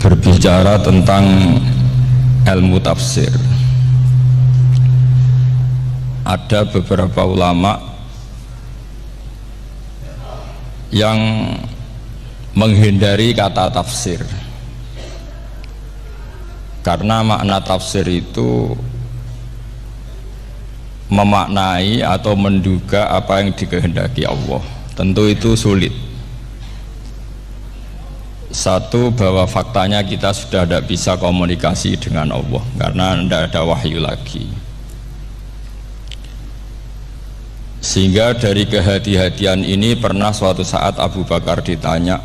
Berbicara tentang ilmu tafsir, ada beberapa ulama yang menghindari kata tafsir karena makna tafsir itu memaknai atau menduga apa yang dikehendaki Allah. Tentu itu sulit. Satu, bahwa faktanya kita sudah tidak bisa komunikasi dengan Allah karena tidak ada wahyu lagi. Sehingga dari kehati-hatian ini pernah suatu saat Abu Bakar ditanya,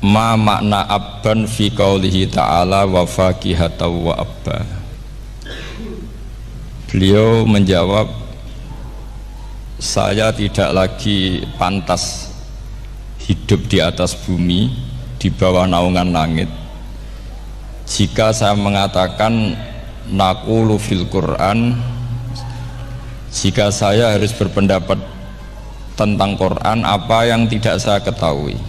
ma makna abban fi qaulihi ta'ala wa faqihatan wa abba. Beliau menjawab, saya tidak lagi pantas hidup di atas bumi, di bawah naungan langit, jika saya mengatakan naqulu fil Quran, jika saya harus berpendapat tentang Quran apa yang tidak saya ketahui.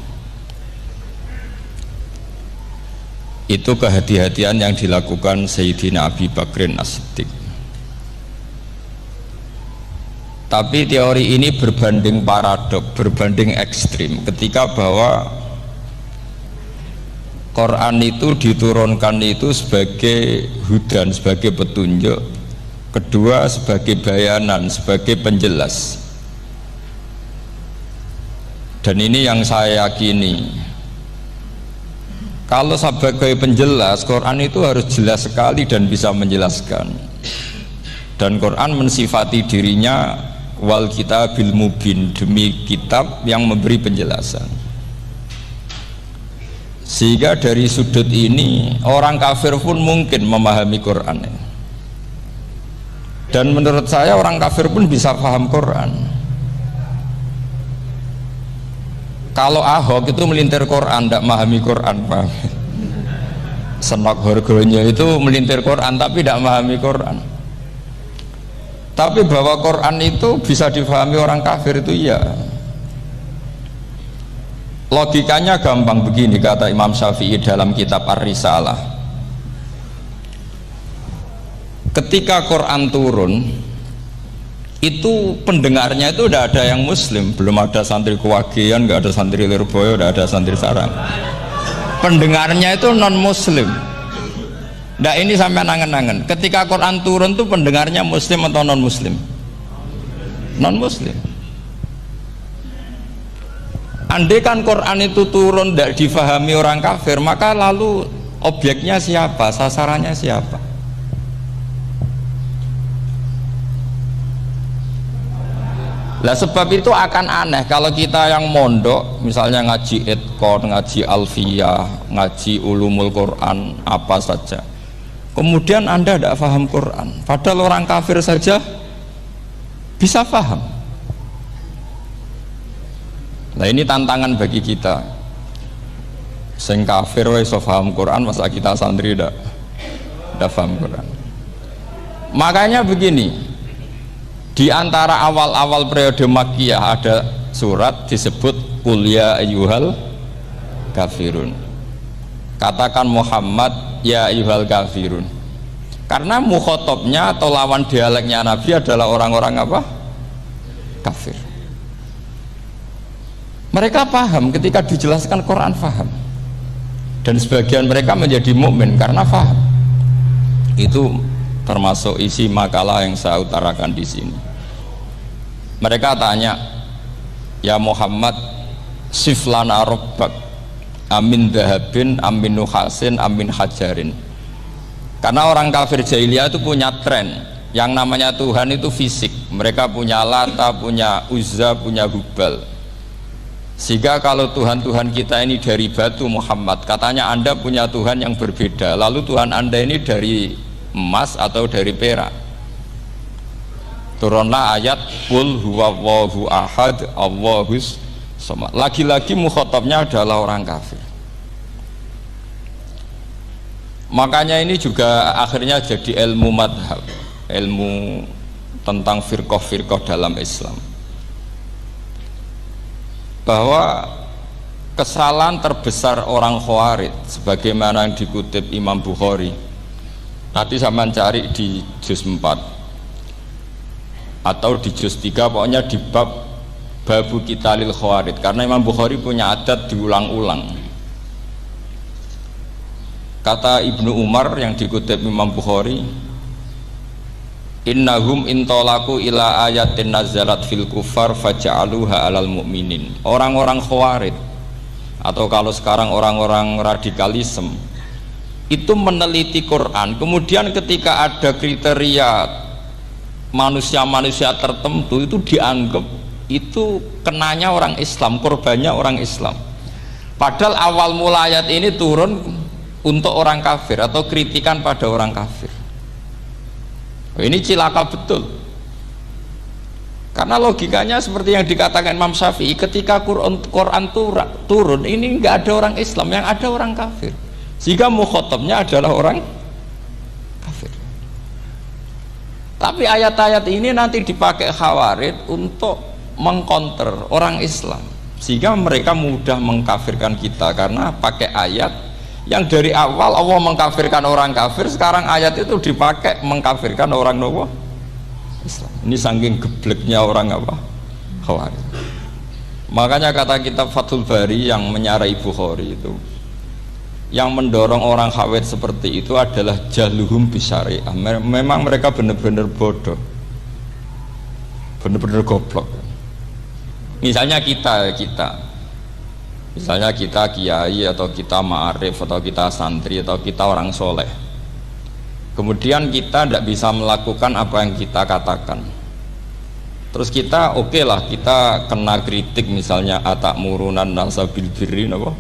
Itu kehati-hatian yang dilakukan Sayyidina Abi Bakrin As-Siddiq. Tapi teori ini berbanding paradok, berbanding ekstrim, ketika bahwa Quran itu diturunkan itu sebagai hudan, sebagai petunjuk, kedua sebagai bayanan, sebagai penjelas. Dan ini yang saya yakini, kalau sebagai penjelas, Quran itu harus jelas sekali dan bisa menjelaskan. Dan Quran mensifati dirinya wal kitabil mubin, demi kitab yang memberi penjelasan. Sehingga dari sudut ini orang kafir pun mungkin memahami Quran. Dan menurut saya orang kafir pun bisa paham Quran. Kalau Ahok itu melintir Quran, tidak memahami Quran, paham? Senok Horgonya itu melintir Quran tapi tidak memahami Quran. Tapi bahwa Quran itu bisa difahami orang kafir itu ya. Logikanya gampang begini, kata Imam Syafi'i dalam kitab Ar-Risalah. Ketika Quran turun, itu pendengarnya itu tidak ada yang muslim, belum ada santri Kewagian, nggak ada santri Lirboyo, tidak ada santri Sarang. Pendengarnya itu non muslim. Nah ini sampai nangen-nangen, ketika Quran turun tuh pendengarnya muslim atau non muslim? Non muslim. Andai kan Quran itu turun tidak difahami orang kafir, maka lalu objeknya siapa, sasarannya siapa? Lah sebab itu akan aneh kalau kita yang mondok, misalnya ngaji Idqon, ngaji Alfiyah, ngaji Ulumul Quran, apa saja, kemudian Anda tidak paham Quran, padahal orang kafir saja bisa paham. Nah ini tantangan bagi kita. Sing kafir wis paham Quran, masa kita santri tidak paham Quran. Makanya begini, di antara awal-awal periode Makkiyah ada surat disebut Qul ya ayyuhal kafirun. Katakan Muhammad ya ayyuhal kafirun. Karena mukhotabnya atau lawan dialeknya Nabi adalah orang-orang apa? Kafir. Mereka paham ketika dijelaskan Quran, paham. Dan sebagian mereka menjadi mukmin karena paham. Itu termasuk isi makalah yang saya utarakan di sini. Mereka tanya, ya Muhammad, siflana rabbak, amin dahabin, amin nuhasin, amin hajarin. Karena orang kafir jahiliyah itu punya tren yang namanya Tuhan itu fisik. Mereka punya Lata, punya Uzza, punya Hubal. Sehingga kalau Tuhan-Tuhan kita ini dari batu Muhammad, katanya Anda punya Tuhan yang berbeda, lalu Tuhan Anda ini dari emas atau dari perak. Turunlah ayat Qul huwallahu ahad Allahus samad. Lagi-lagi mukhatabnya adalah orang kafir. Makanya ini juga akhirnya jadi ilmu madhab, ilmu tentang firqah-firqah dalam Islam, bahwa kesalahan terbesar orang Khawarij sebagaimana yang dikutip Imam Bukhari, nanti sama cari di juz 4 atau di juz 3, pokoknya di bab Babu Qitalil Khawarij, karena Imam Bukhari punya adat diulang-ulang. Kata Ibnu Umar yang dikutip Imam Bukhari, innahum intolaku ila ayatin nazalat fil kufar faja'aluha alal mu'minin. Orang-orang Khawarij, atau kalau sekarang orang-orang radikalisme, itu meneliti Quran, kemudian ketika ada kriteria manusia-manusia tertentu itu dianggap itu kenanya orang Islam, korbannya orang Islam. Padahal awal mula ayat ini turun untuk orang kafir atau kritikan pada orang kafir. Ini cilaka betul, karena logikanya seperti yang dikatakan Imam Syafi'i, ketika Quran turun ini nggak ada orang Islam, yang ada orang kafir, sehingga mukhatabnya adalah orang kafir. Tapi ayat-ayat ini nanti dipakai Khawarij untuk mengcounter orang Islam, sehingga mereka mudah mengkafirkan kita karena pakai ayat yang dari awal Allah mengkafirkan orang kafir, sekarang ayat itu dipakai mengkafirkan orang Islam. Ini saking gebleknya orang apa? Khawarij. Makanya kata kitab Fathul Bari yang menyarai Bukhari itu, yang mendorong orang Khawarij seperti itu adalah jahluhum bisyariah. Memang mereka benar-benar bodoh, benar-benar goblok. Misalnya kita kiai atau kita ma'arif atau kita santri atau kita orang soleh, kemudian kita tidak bisa melakukan apa yang kita katakan, terus kita oke lah, kita kena kritik, misalnya atakmurunan nasa bil birri wa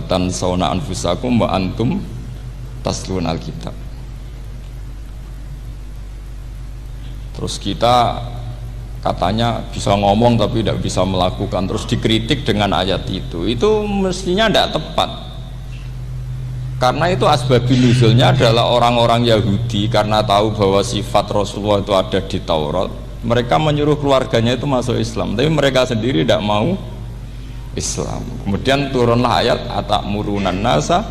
tansawna anfusakum wa antum taslunal kitab. Terus kita katanya bisa ngomong tapi tidak bisa melakukan, terus dikritik dengan ayat itu mestinya tidak tepat, karena itu asbabun nuzulnya adalah orang-orang Yahudi karena tahu bahwa sifat Rasulullah itu ada di Taurat, mereka menyuruh keluarganya itu masuk Islam, tapi mereka sendiri tidak mau Islam. Kemudian turunlah ayat atakmurunan nasa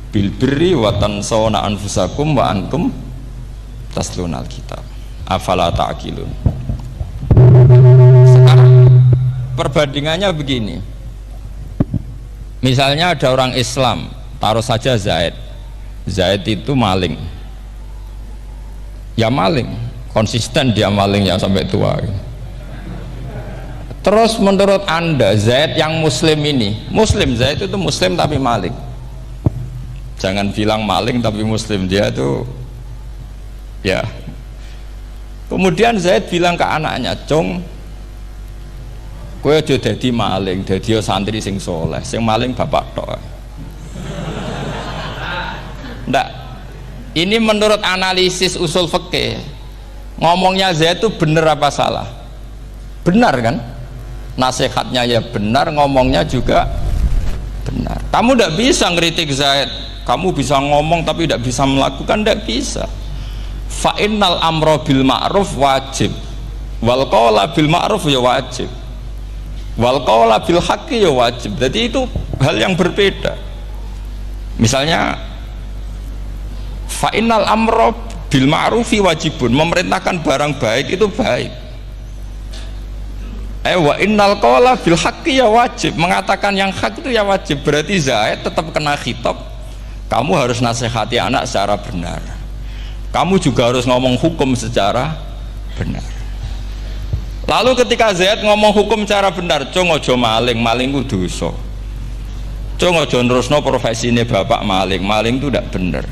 bil birri wa tansawna anfusakum wa antum taslunal kitab afala ta'qilun. Sekarang perbandingannya begini, misalnya ada orang Islam, taruh saja Zaid itu maling, ya maling, konsisten dia maling yang sampai tua. Terus menurut Anda Zaid yang muslim ini, Zaid itu muslim tapi maling, jangan bilang maling tapi muslim, dia itu ya. Kemudian Zaid bilang ke anaknya, "Cung, kowe aja dadi maling, dadi santri sing soleh, sing maling bapak tok." Ndak, ini menurut analisis usul fikih, ngomongnya Zaid itu benar apa salah? Benar kan? Nasihatnya ya benar, ngomongnya juga benar. Kamu tidak bisa ngeritik Zaid, kamu bisa ngomong tapi tidak bisa melakukan, tidak bisa. Fa innal amra bil ma'ruf wajib, wal qawla bil ma'ruf ya wajib, wal qawla bil haqqi ya wajib. Jadi itu hal yang berbeda. Misalnya fa innal amra bil ma'rufi wajibun, memerintahkan barang baik itu baik. Wa innal qawla bil haqqi ya wajib, mengatakan yang hak itu ya wajib. Berarti Zaid tetap kena khitab, kamu harus nasihati anak secara benar, kamu juga harus ngomong hukum secara benar. Lalu ketika Zaid ngomong hukum secara benar, cung ojo maling, maling itu dosa, cung ojo nerusno profesinya bapak maling, maling itu tidak benar.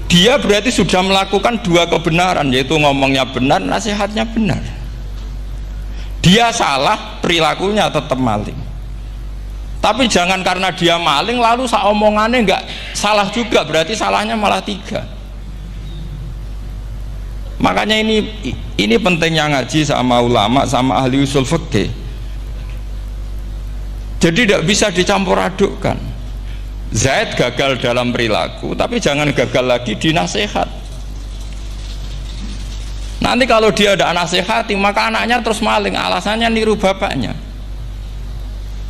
Dia berarti sudah melakukan dua kebenaran, yaitu ngomongnya benar, nasihatnya benar. Dia salah, perilakunya tetap maling. Tapi jangan karena dia maling lalu omongannya enggak salah juga, berarti salahnya malah tiga. Makanya ini pentingnya ngaji sama ulama, sama ahli usul fikih. Jadi tidak bisa dicampur adukkan. Zaid gagal dalam perilaku, tapi jangan gagal lagi di nasihat. Nanti kalau dia ada nasihati, maka anaknya terus maling, alasannya niru bapaknya.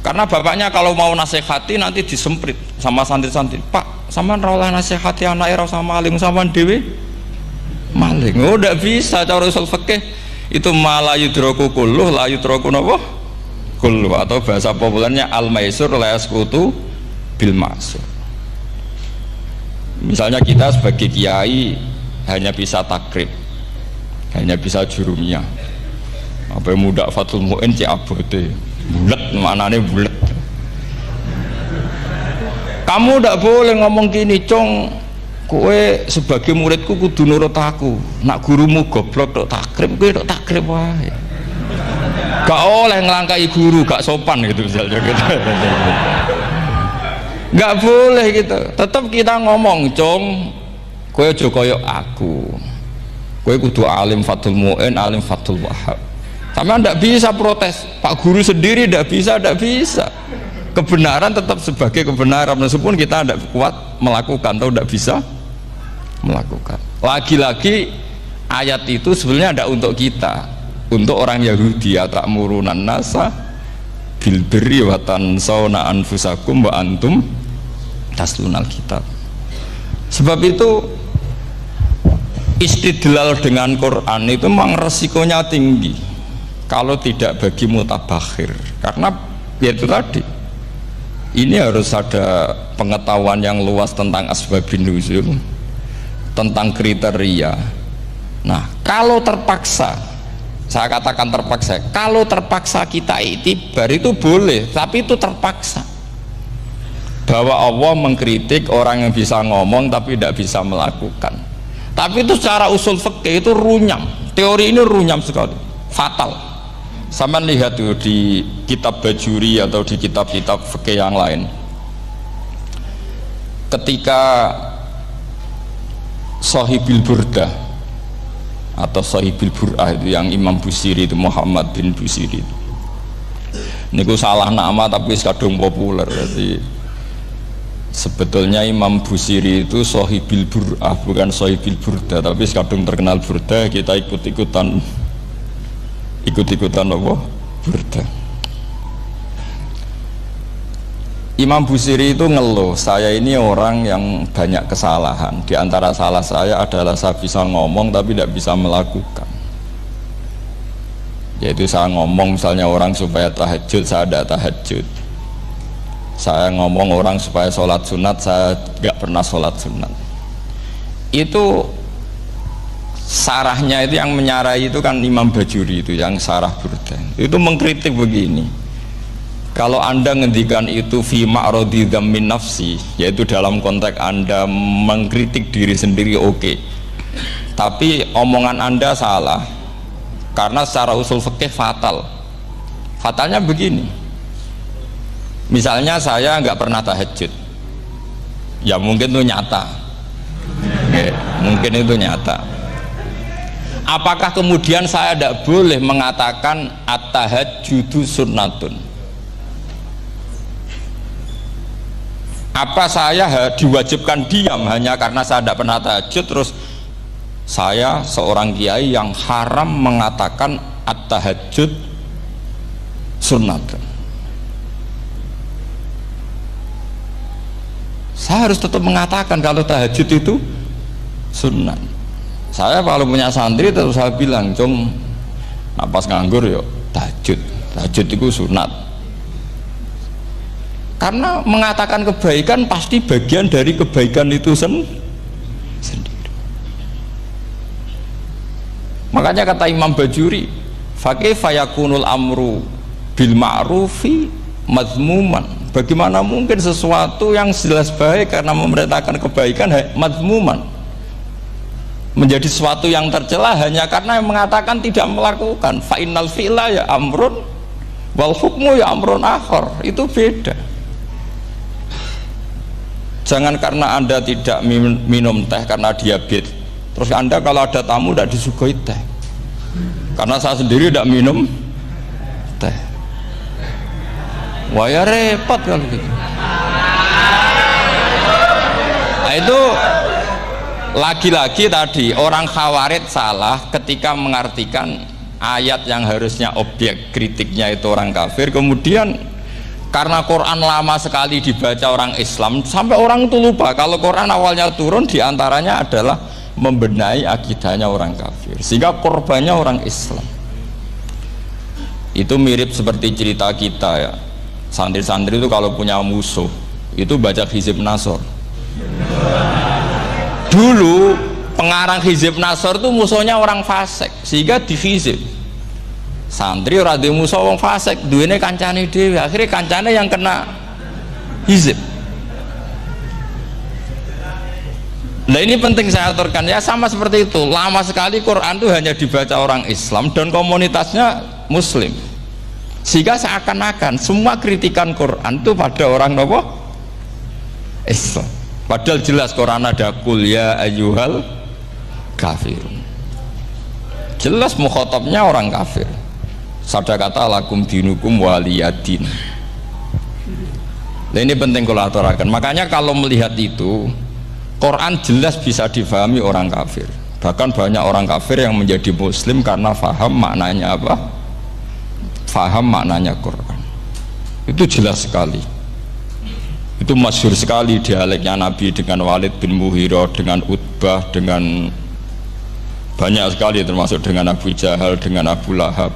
Karena bapaknya kalau mau nasihati nanti disemprit sama santri-santri, Pak, sama rawlah nasihati anak era sama maling sama dewi maling. Oh, tidak bisa cara usul fikih itu malah yudroku kulluh la yudroku napa kulluh, atau bahasa populernya al maisur la yasqutu bil ma'sur. Misalnya kita sebagai kiai hanya bisa takrib, hanya bisa jurumiyah, apa yang muda fatul mu'in ci abote bulet, maknanya bulet. Kamu tidak boleh ngomong gini, Cong, kowe sebagai muridku kudu nurut aku, nak gurumu goblok tok takrib, kowe tok takrib wae. Gak oleh ngelangkai guru, gak sopan gitu misalnya gitu. Gak boleh gitu. Tetap kita ngomong, Cong, kowe aja kaya aku, kowe kudu alim fatul mu'in, alim fatul wahab. Sama tidak bisa protes, Pak Guru sendiri tidak bisa, tidak bisa. Kebenaran tetap sebagai kebenaran, meskipun kita tidak kuat melakukan atau tidak bisa melakukan. Lagi-lagi ayat itu sebenarnya ada untuk kita, untuk orang Yahudi, ta'murunan nasa bil birri wa tansawna anfusakum wa antum taslunal kitab. Sebab itu istidlal dengan Quran itu memang resikonya tinggi kalau tidak bagi mutabakhir, karena ya itu tadi, ini harus ada pengetahuan yang luas tentang asbabun nuzul, tentang kriteria. Nah, kalau terpaksa, saya katakan terpaksa, kalau terpaksa kita itibar itu boleh, tapi itu terpaksa. Bahwa Allah mengkritik orang yang bisa ngomong tapi tidak bisa melakukan. Tapi itu secara usul fikih itu runyam, teori ini runyam sekali, fatal. Sama lihat tuh di kitab Bajuri atau di kitab-kitab fikih yang lain, ketika Shahibil Burdah atau Shahibil Bur'ah itu yang Imam Busiri itu, Muhammad bin Busiri itu, ini salah nama tapi kadung populer. Jadi sebetulnya Imam Busiri itu Shahibil Bur'ah, bukan Shahibil Burdah, tapi kadung terkenal Burdah, kita ikut-ikutan apa? Burdah. Imam Busiri itu ngeluh, saya ini orang yang banyak kesalahan. Di antara salah saya adalah saya bisa ngomong tapi tidak bisa melakukan. Yaitu saya ngomong misalnya orang supaya tahajud, saya tidak tahajud. Saya ngomong orang supaya sholat sunat, saya nggak pernah sholat sunat. Itu sarahnya itu, yang menyarai itu kan Imam Bajuri itu, yang sarah Burdah itu mengkritik begini, kalau anda ngendikan itu fi ma'radi dzammin nafsi, yaitu dalam konteks anda mengkritik diri sendiri, oke. Tapi omongan anda salah, karena secara usul fikih fatal. Fatalnya begini, misalnya saya nggak pernah tahajud, ya mungkin itu nyata, mungkin itu nyata. Apakah kemudian saya tidak boleh mengatakan at-tahajjudu sunnatun? Apa saya diwajibkan diam hanya karena saya tidak pernah tahajud, terus saya seorang kiai yang haram mengatakan at-tahajjud sunnatun? Saya harus tetap mengatakan kalau tahajud itu sunnah. Saya kalau punya santri terus saya bilang, Cung, napas nganggur yuk tahajud, tahajud itu sunat. Karena mengatakan kebaikan pasti bagian dari kebaikan itu sendiri. Makanya kata Imam Bajuri, fakaifa yakunul amru bil ma'rufi mazmuman. Bagaimana mungkin sesuatu yang jelas baik karena memerintahkan kebaikan mazmuman menjadi sesuatu yang tercela hanya karena yang mengatakan tidak melakukan. Fa innal fi'la ya amrun wal hukmu ya amrun akhar, itu beda. Jangan karena anda tidak minum teh karena diabetes, terus anda kalau ada tamu tidak disuguhi teh. Karena saya sendiri tidak minum teh, wah ya repot kalau gitu. itu lagi-lagi tadi orang Khawarij salah ketika mengartikan ayat yang harusnya objek kritiknya itu orang kafir, kemudian karena Quran lama sekali dibaca orang Islam sampai orang itu lupa kalau Quran awalnya turun diantaranya adalah membenahi akidahnya orang kafir, sehingga korbannya orang Islam. Itu mirip seperti cerita kita ya, santri-santri itu kalau punya musuh itu baca Hizib Nasor. Dulu pengarang Hizib Nasor itu musuhnya orang fasik, sehingga dihizib. Santri ora duwe musuh wong fasik, duwene kancane dhewe, akhirnya kancane yang kena hizib. Nah ini penting saya aturkan ya, sama seperti itu. Lama sekali Quran itu hanya dibaca orang Islam dan komunitasnya Muslim, sehingga seakan-akan semua kritikan Quran itu pada orang nopo Islam. Padahal jelas Quran ada kul ya ayyuhal kafirun, jelas mukhatabnya orang kafir. Sada kata lakum dinukum waliyadin. Nah ini penting kalau aturakan. Makanya kalau melihat itu Quran jelas bisa difahami orang kafir. Bahkan banyak orang kafir yang menjadi muslim karena faham maknanya apa? Faham maknanya Quran. Itu jelas sekali. Itu masyhur sekali dialeknya Nabi dengan Walid bin Mughirah, dengan Utbah, dengan banyak sekali, termasuk dengan Abu Jahal, dengan Abu Lahab.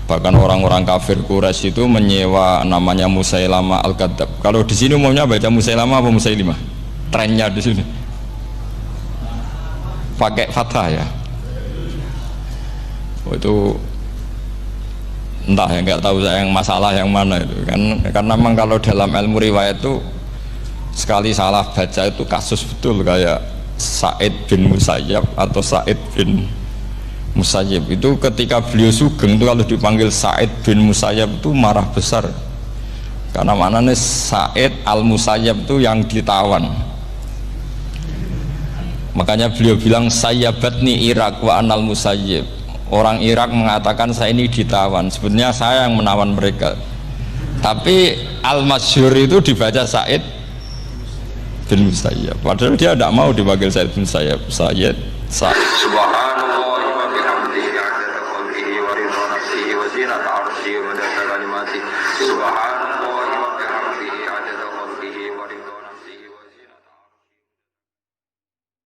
Bahkan orang-orang kafir Quraisy itu menyewa namanya Musailamah Al-Kadzab. Kalau di sini umumnya baca Musailamah apa Musailimah? Trennya di sini pakai fathah ya. Oh, itu entah ya, nggak tahu saya yang masalah yang mana itu kan, karena memang kalau dalam ilmu riwayat itu sekali salah baca itu kasus betul, kayak Sa'id bin Musayyab atau Sa'id bin Musayyib itu ketika beliau sugeng itu kalau dipanggil Sa'id bin Musayyab itu marah besar, karena maknanya Sa'id al-Musayyab itu yang ditawan. Makanya beliau bilang sayyabatni Irak wa anal Musayyib. Orang Irak mengatakan saya ini ditawan, sebenarnya saya yang menawan mereka. Tapi al-masyhur itu dibaca Sa'id bin Musayyab, padahal dia tidak mau dipanggil Sa'id bin Musayyab. Sa'id